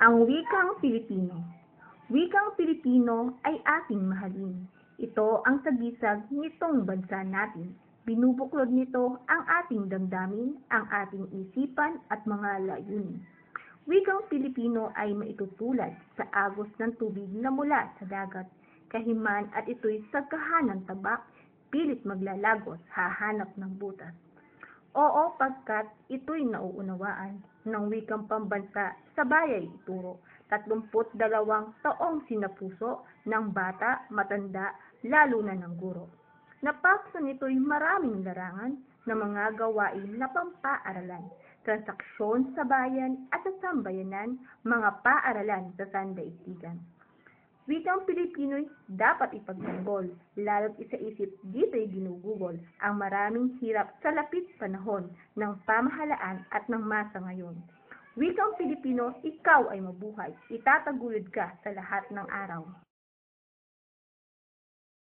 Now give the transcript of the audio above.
Ang wikang Pilipino. Wikang Pilipino ay ating mahalin. Ito ang sagisag nitong bansa natin. Binubuklod nito ang ating damdamin, ang ating isipan at mga layunin. Wikang Pilipino ay maitutulad sa agos ng tubig na mula sa dagat, kahiman at ito'y sagkahan ng tabak, pilit maglalagos, hahanap ng butas. Oo, pagkat ito'y nauunawaan ng wikang pambansa sa bayay ituro. 32 taong sinapuso ng bata, matanda, lalo na ng guro. Napaksa nito'y maraming larangan ng mga gawain na pampaaralan, transaksyon sa bayan at sa sambayanan, mga paaralan sa sandaigdigan. Wikang Pilipino'y dapat ipagtanggol, lalo't isaisip dito'y ginugugol ang maraming hirap sa lapit panahon ng pamahalaan at ng masa ngayon. Wikang Pilipino, ikaw ay mabuhay, itataguyod ka sa lahat ng araw.